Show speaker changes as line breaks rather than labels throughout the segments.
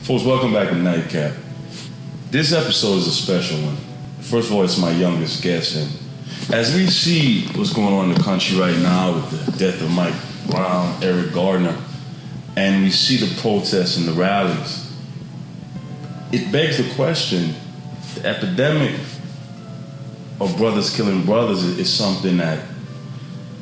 Folks, welcome back to Nightcap. This episode is a special one. First of all, it's my youngest guest, and as we see what's going on in the country right now with the death of Mike Brown, Eric Gardner, and we see the protests and the rallies, it begs the question, the epidemic of brothers killing brothers is something that,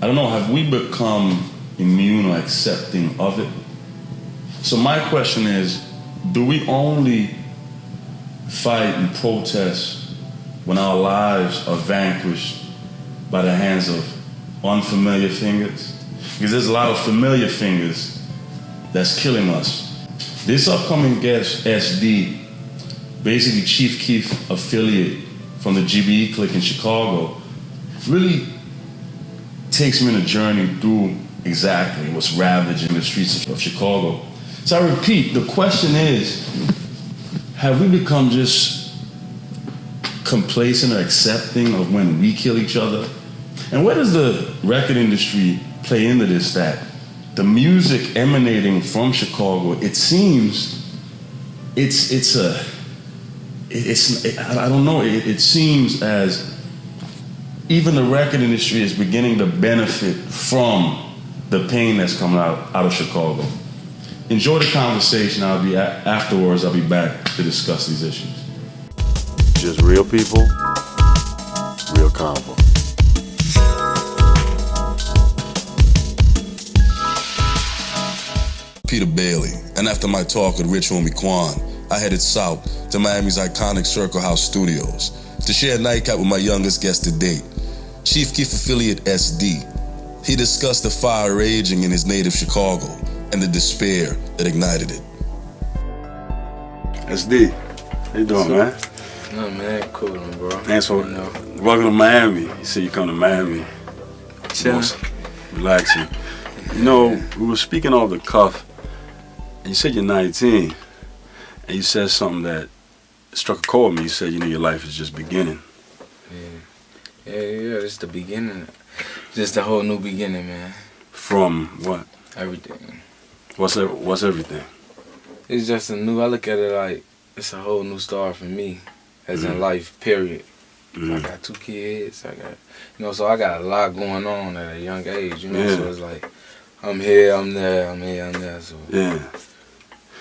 I don't know, have we become immune or accepting of it? So my question is, do we only fight and protest when our lives are vanquished by the hands of unfamiliar fingers? Because there's a lot of familiar fingers that's killing us. This upcoming guest, SD, basically Chief Keef affiliate from the GBE clique in Chicago, really takes me on a journey through exactly what's ravaging the streets of Chicago. So I repeat, the question is, have we become just complacent or accepting of when we kill each other? And where does the record industry play into this, that the music emanating from Chicago, it seems, it seems as even the record industry is beginning to benefit from the pain that's coming out of Chicago. Enjoy the conversation. Afterwards, I'll be back to discuss these issues.
Just real people, real convo.
Peter Bailey, and after my talk with Rich Homie Quan, I headed south to Miami's iconic Circle House Studios to share a nightcap with my youngest guest to date, Chief Keef affiliate SD. He discussed the fire raging in his native Chicago and the despair that ignited it.
SD, how you doing, man?
No, man, cool, bro.
Thanks for welcome to Miami. You said you come to Miami.
Chilling.
Relaxing. You know, we were speaking off the cuff, and you said you're 19, and you said something that struck a chord with me. You said, you know, your life is just beginning.
Yeah, it's the beginning. Just a whole new beginning, man.
From what?
Everything.
What's everything?
It's just a new, I look at it like, it's a whole new start for me, as in life, period. I got 2 kids, so I got a lot going on at a young age, so it's like, I'm here, I'm there, so.
Yeah.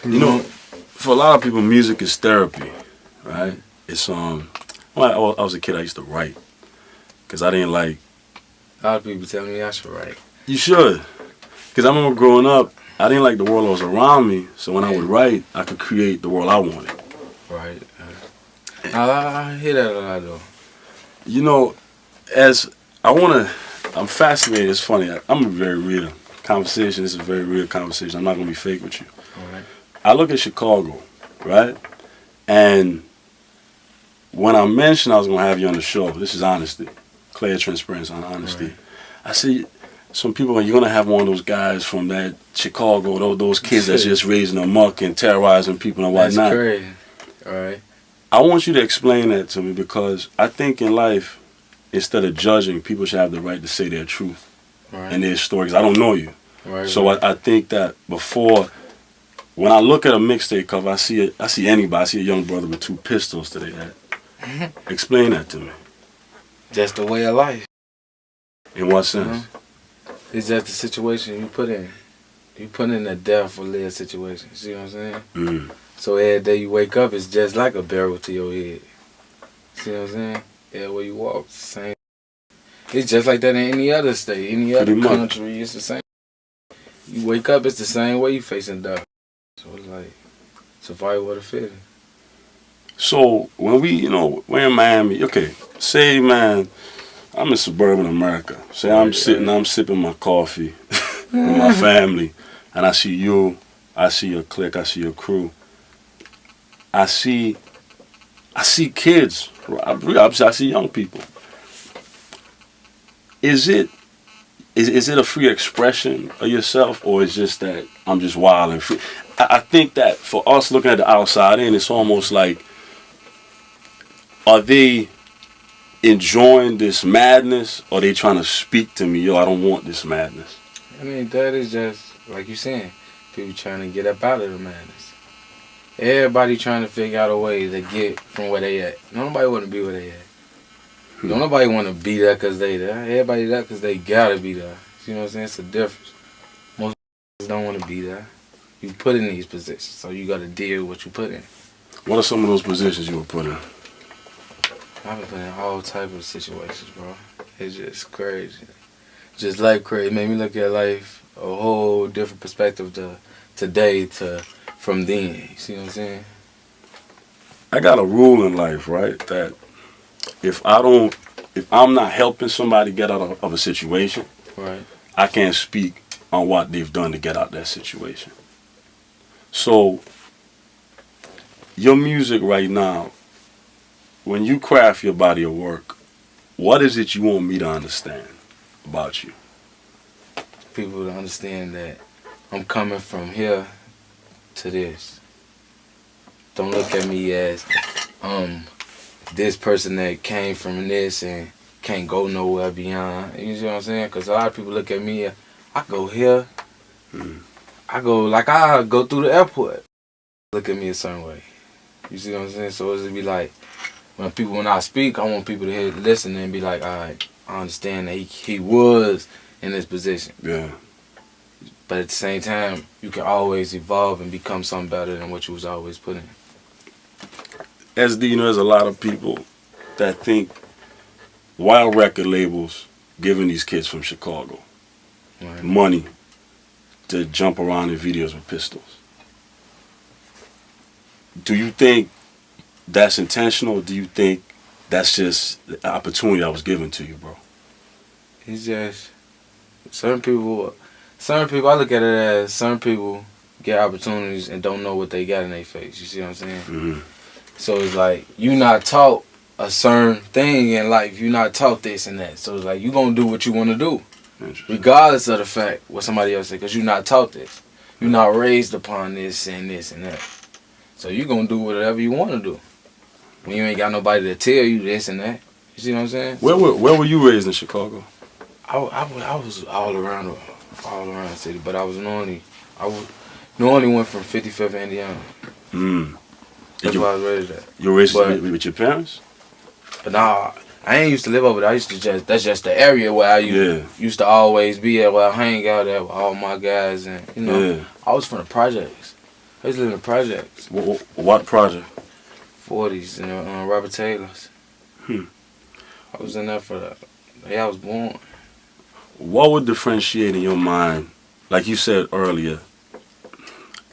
You know, for a lot of people, music is therapy, right? It's, when I was a kid, I used to write, because I didn't like.
A lot of people tell me I should write. You
should. Because I remember growing up, I didn't like the world that was around me, so when I would write, I could create the world I wanted.
Right. I hear that a lot, though.
You know, I'm fascinated, it's funny, I'm a very real conversation, this is a very real conversation, I'm not going to be fake with you.
All right.
I look at Chicago, right? And when I mentioned I was going to have you on the show, this is honesty, clear transparency on honesty. Right. I see some people, you're going to have one of those guys from that Chicago, those kids that's just raising a muck and terrorizing people and whatnot.
That's crazy. All right.
I want you to explain that to me, because I think in life, instead of judging, people should have the right to say their truth and their stories. I don't know you.
Right,
so I think that before, when I look at a mixtape cover, I see anybody. I see a young brother with 2 pistols to their head. Explain that to me.
Just the way of life.
In what sense?
It's just the situation you put in. You put in a death or live situation. See what I'm saying? So every day you wake up, it's just like a barrel to your head. See what I'm saying? Everywhere you walk, it's the same. It's just like that in any other state, any other country. It's the same. You wake up, it's the same way you facing death. So it's like survival of the fittest.
So when we're in Miami, okay, say, man, I'm in suburban America. Say I'm sipping my coffee with my family, and I see you, I see your clique, I see your crew. I see kids. I see young people. Is it a free expression of yourself, or is it just that I'm just wild and free? I think that for us looking at the outside in, it's almost like, are they enjoying this madness, or are they trying to speak to me, yo, I don't want this madness?
I mean, that is just, like you saying, people trying to get up out of the madness. everybody trying to figure out a way to get from where they at. Nobody want to be where they at. Don't nobody want to be there because they there. Everybody there because they gotta be there. You know what I'm saying? It's a difference. Most don't want to be there. You put in these positions, so you got to deal with what you put in.
What are some of those positions you were put in?
I've been put in all type of situations, bro. It's just crazy. Just life crazy. It made me look at life a whole different perspective today from then. You see what I'm saying?
I got a rule in life, right? That if I'm not helping somebody get out of a situation,
right,
I can't speak on what they've done to get out that situation. So, your music right now, when you craft your body of work, what is it you want me to understand about you?
People to understand that I'm coming from here to this. Don't look at me as this person that came from this and can't go nowhere beyond. You see what I'm saying? Because a lot of people look at me, I go here. I go through the airport. Look at me a certain way. You see what I'm saying? So it'll be like, when I speak, I want people to listen and be like, all right, I understand that he was in this position.
Yeah.
But at the same time, you can always evolve and become something better than what you was always put in.
SD, you know, there's a lot of people that think wild record labels giving these kids from Chicago money to jump around in videos with pistols. Do you think that's intentional, or do you think that's just the opportunity that was given to you, bro?
It's just certain people, I look at it as certain people get opportunities and don't know what they got in their face. You see what I'm saying?
Mm-hmm.
So it's like, you not taught a certain thing in life. You not taught this and that. So it's like, you going to do what you want to do, regardless of the fact what somebody else said, because you not taught this. You not raised upon this and that. So you going to do whatever you want to do. When you ain't got nobody to tell you this and that. You see what I'm saying?
Where were you raised in Chicago?
I was all around the city, but I normally went from 55th, Indiana. That's why I was raised at.
You were raised with your parents?
But nah, I ain't used to live over there. That's just the area where I used to always be at, where I hang out at with all my guys, and I was from the projects. I used to live in the projects.
What project?
40s and Robert Taylor's. I was in there for the day I was born.
What would differentiate in your mind, like you said earlier?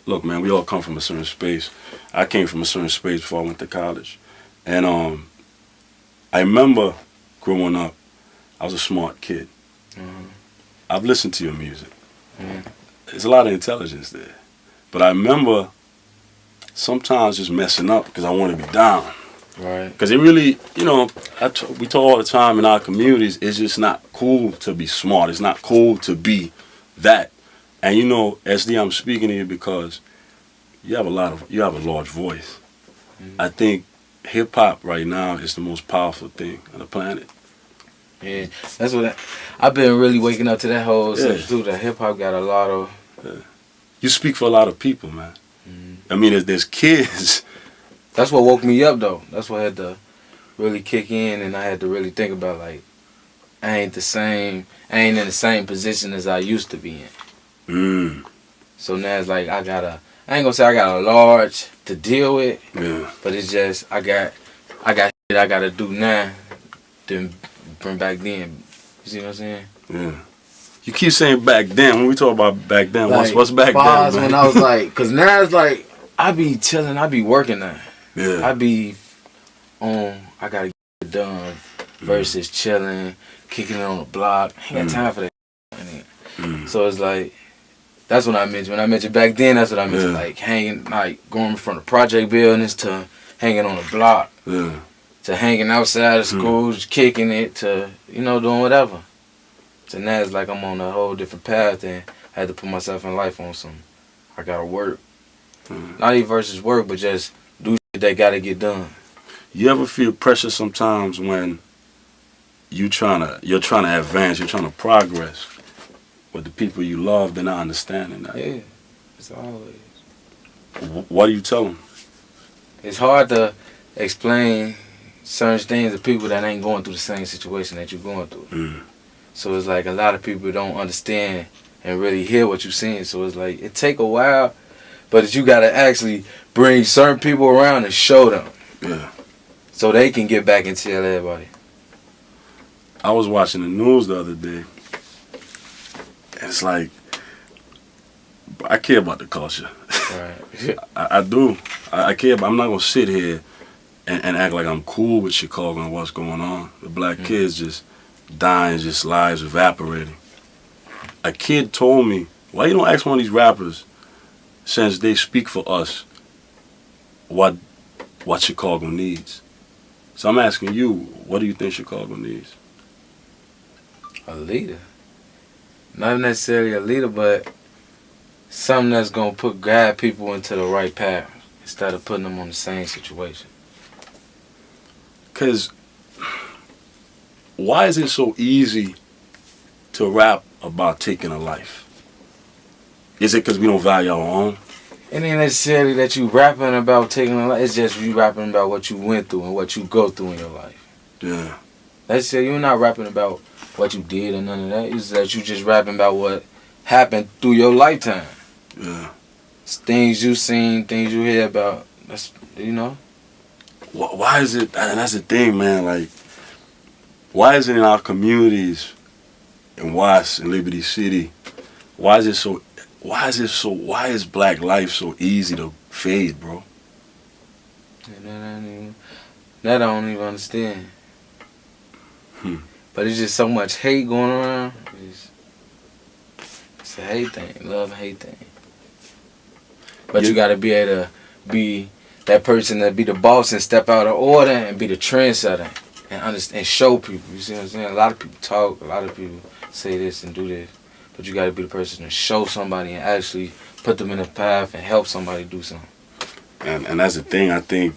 Look, man, we all come from a certain space. I came from a certain space before I went to college. And I remember growing up, I was a smart kid. I've listened to your music. There's a lot of intelligence there. But I remember sometimes just messing up because I want to be down.
Right.
Because it really, we talk all the time in our communities, it's just not cool to be smart. It's not cool to be that. And SD, I'm speaking to you because you have a large voice. I think hip hop right now is the most powerful thing on the planet.
Yeah, that's what I've been really waking up to that whole stuff too. That hip hop got a lot of.
You speak for a lot of people, man. I mean, there's kids.
That's what woke me up though. That's what had to really kick in, and I had to really think about, like, I ain't in the same position as I used to be in. So now it's like I ain't gonna say I got a large to deal with, but it's just I got shit I gotta do now than from back then. You see what I'm saying?
Yeah. You keep saying back then. When we talk about back then,
like,
what's back then, man?
When I was like, cause now it's like I be chilling, I be working now.
Yeah.
I be on, I gotta get it done versus chilling, kicking it on the block. I ain't got time for that. So it's like, that's what I mentioned. When I mentioned back then, that's what I mentioned. Like hanging, like going from the project buildings to hanging on the block, to hanging outside of school, just kicking it, to, doing whatever. So now it's like I'm on a whole different path, and I had to put myself in life on some. I gotta work. Not even versus work, but just do shit that gotta get done.
You ever feel pressure sometimes when you're trying to advance, you're trying to progress, but the people you love, they're not understanding that?
Yeah, it's always.
What do you tell them?
it's hard to explain certain things to people that ain't going through the same situation that you're going through.
Mm.
So it's like a lot of people don't understand and really hear what you're saying. So it's like it take a while, but you gotta actually bring certain people around and show them.
Yeah.
So they can get back and tell everybody.
I was watching the news the other day. And it's like, I care about the culture.
Right.
I do. I care, but I'm not gonna sit here and act like I'm cool with Chicago and what's going on. The black kids just dying, just lives evaporating. A kid told me, why you don't ask one of these rappers, since they speak for us, what Chicago needs? So I'm asking you, what do you think Chicago needs?
A leader. Not necessarily a leader, but something that's gonna guide people into the right path instead of putting them on the same situation.
Because why is it so easy to rap about taking a life? Is it because we don't value our own?
It ain't necessarily that you rapping about taking a life. It's just you rapping about what you went through and what you go through in your life.
Yeah.
That's it. You're not rapping about what you did or none of that. It's that you just rapping about what happened through your lifetime.
Yeah.
It's things you seen, things you hear about. That's, you know.
Why is it, and that's the thing, man, like, why is it in our communities, in Watts, in Liberty City, why is black life so easy to fade, bro?
That I don't even understand. But it's just so much hate going around. It's a hate thing, love and hate thing. But you gotta be able to be that person that be the boss and step out of order and be the trendsetter and understand and show people. You see what I'm saying? A lot of people talk, a lot of people say this and do this, but you gotta be the person to show somebody and actually put them in a path and help somebody do something.
And that's the thing. I think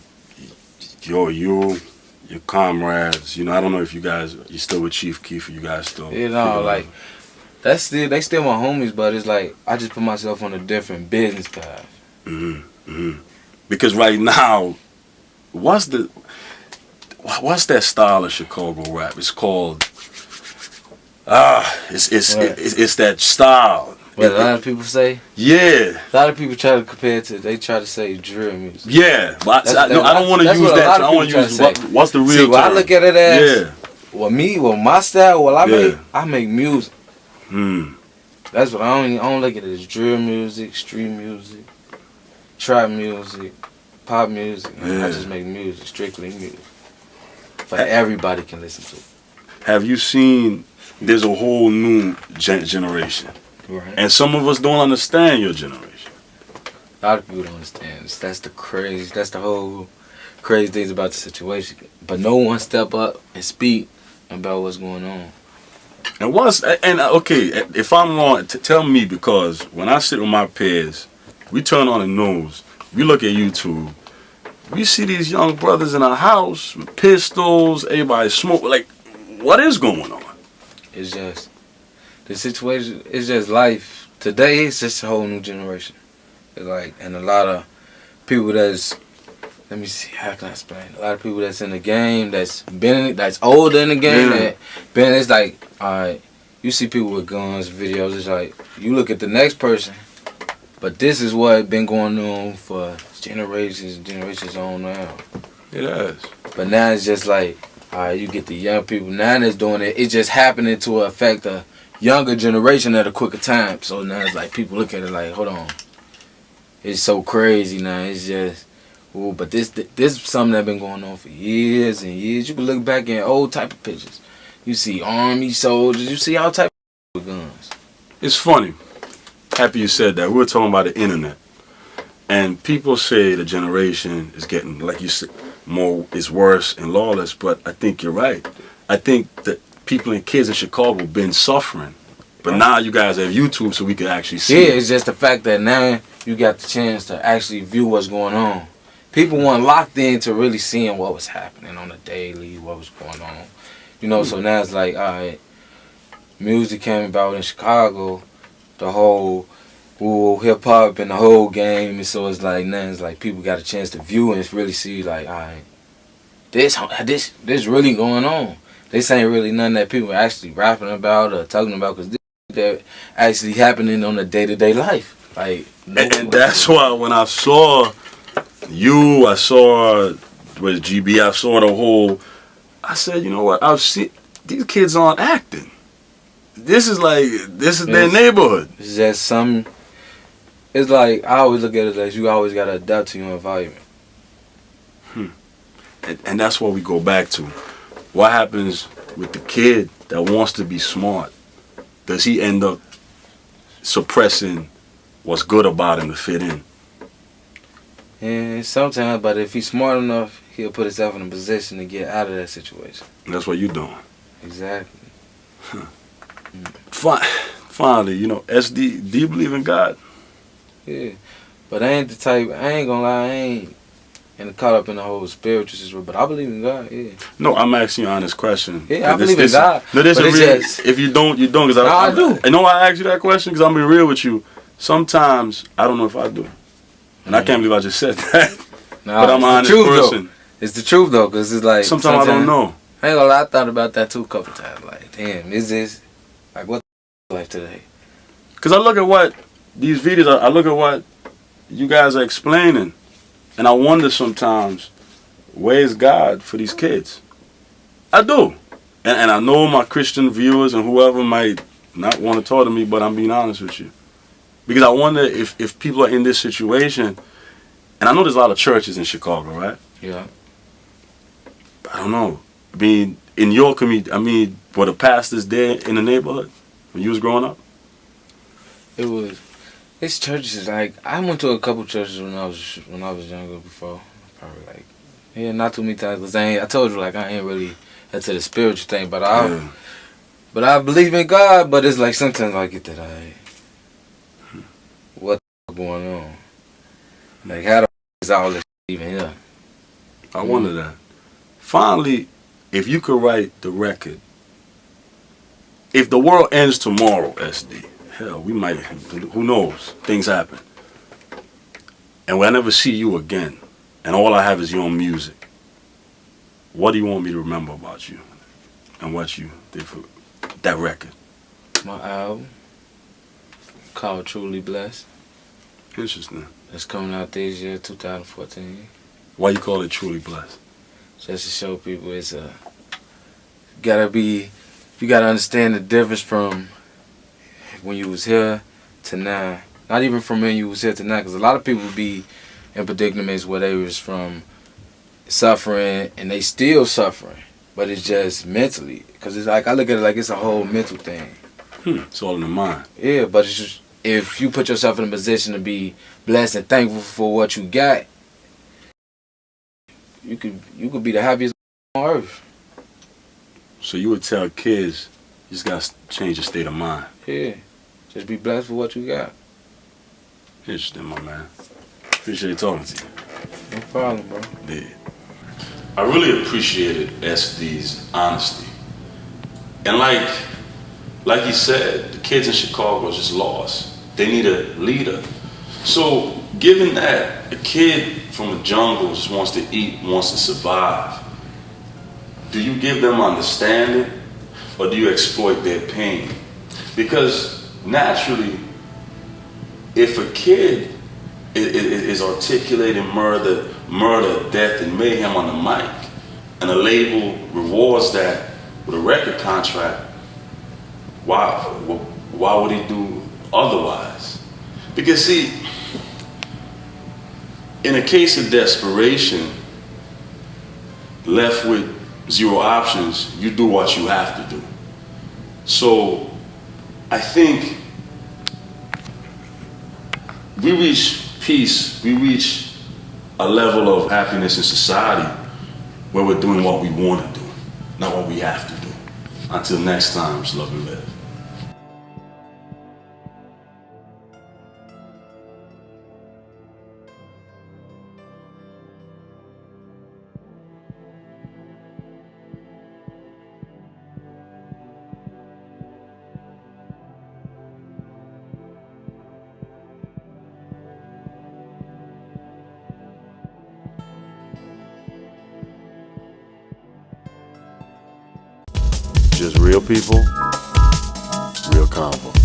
your comrades. You know, I don't know if you still with Chief Keef. You guys still.
You know, like they still my homies, but it's like I just put myself on a different business path.
Because right now, what's that style of Chicago rap? It's called it's that style.
What a lot of people say?
Yeah.
A lot of people try to compare it to, they try to say drill music.
Yeah, but I don't want to use that. I want to use what's the real term?
I look at it as, my style, I make music. That's what I don't look at it as drill music, street music, trap music, pop music. I just make music, strictly music. But everybody can listen to it.
Have you seen, there's a whole new generation.
Right.
And some of us don't understand your generation.
A lot of people don't understand. That's the whole crazy things about the situation. But no one step up and speak about what's going on.
And okay, if I'm wrong, tell me, because when I sit with my peers, we turn on the news, we look at YouTube, we see these young brothers in a house with pistols, everybody smoke. Like, what is going on?
It's just the situation. It's just life. Today, it's just a whole new generation. It's like, and a lot of people that's, let me see, how can I explain? A lot of people that's in the game, that's older in the game, it's like, alright, you see people with guns, videos, it's like, you look at the next person, but this is what been going on for generations on now.
It has.
But now it's just like, alright, you get the young people, now that's doing it, it's just happening to affect the younger generation at a quicker time. So now it's like, people look at it like, hold on, it's so crazy now, it's just, ooh, but this is something that been going on for years and years. You can look back in old type of pictures. You see army soldiers. You see all type of guns.
It's funny. Happy you said that. We were talking about the internet. And people say the generation is getting, like you said, is worse and lawless. But I think you're right. I think that people and kids in Chicago been suffering. But now you guys have YouTube so we can actually see it.
It's just the fact that now you got the chance to actually view what's going on. People weren't locked into really seeing what was happening on the daily, what was going on. You know, so now it's like, alright, music came about in Chicago, the whole, hip hop and the whole game, and so it's like now it's like people got a chance to view and really see like, all right, this really going on. This ain't really nothing that people are actually rapping about or talking about, because this that actually happening on a day-to-day life. Like,
and that's why when I saw you, I saw with GB, I saw the whole. I said, you know what? I've seen these kids aren't acting. This is their neighborhood.
It's just some. It's like I always look at it as you always gotta adapt to your environment.
And that's what we go back to. What happens with the kid that wants to be smart? Does he end up suppressing what's good about him to fit in?
And sometimes, but if he's smart enough, he'll put himself in a position to get out of that situation.
And that's what you're doing.
Exactly.
Finally, SD, do you believe in God?
Yeah. But I ain't the type, I ain't gonna lie, I ain't caught up in the whole spiritual situation, but I believe in God, yeah.
No, I'm asking you an honest question.
Yeah, I believe in God.
No, this is real. If you don't, you don't. Cause
I do.
I know I asked you that question because I'm being real with you. Sometimes I don't know if I do. And I can't believe I just said that.
Nah,
but I'm an honest person.
It's the truth though, because it's like
sometimes I don't know.
I ain't gonna lie, I thought about that too a couple times. Like, damn, is this like what the life today?
Because I look at what these videos, I look at what you guys are explaining, and I wonder sometimes, where's God for these kids? I do. And I know my Christian viewers and whoever might not want to talk to me, but I'm being honest with you. Because I wonder if people are in this situation, and I know there's a lot of churches in Chicago, right?
Yeah.
I don't know. I mean, in your community, were the pastors there in the neighborhood when you was growing up?
It's churches. Like, I went to a couple churches when I was younger before. Probably like, yeah, not too many times. Cause I told you, like, I ain't really into the spiritual thing, but I believe in God. But it's like sometimes I get that what the going on? Like, how the is all this even here?
I wonder that. Finally, if you could write the record, if the world ends tomorrow, SD, hell, we might, who knows, things happen. And when I never see you again, and all I have is your own music, what do you want me to remember about you and what you did for that record?
My album called Truly Blessed.
Interesting.
It's coming out this year, 2014.
Why you call it Truly Blessed?
Just to show people you gotta understand the difference from when you was here to now. Not even from when you was here to now, because a lot of people be in predicaments where they was from suffering and they still suffering, but it's just mentally. Because it's like, I look at it like it's a whole mental thing.
It's all in the mind.
Yeah, but it's just, if you put yourself in a position to be blessed and thankful for what you got, you could be the happiest on earth.
So you would tell kids, you just got to change your state of mind.
Yeah. Just be blessed for what you got.
Interesting, my man. Appreciate talking to you.
No problem, bro.
Yeah.
I really appreciated SD's honesty. And like he said, the kids in Chicago are just lost. They need a leader. So given that a kid from the jungle just wants to eat, wants to survive, do you give them understanding or do you exploit their pain? Because naturally, if a kid is articulating murder, death, and mayhem on the mic, and a label rewards that with a record contract, why would he do otherwise? Because see, in a case of desperation, left with zero options, you do what you have to do. So I think we reach peace, we reach a level of happiness in society where we're doing what we want to do, not what we have to do. Until next time, it's love and live.
just real people, real convo.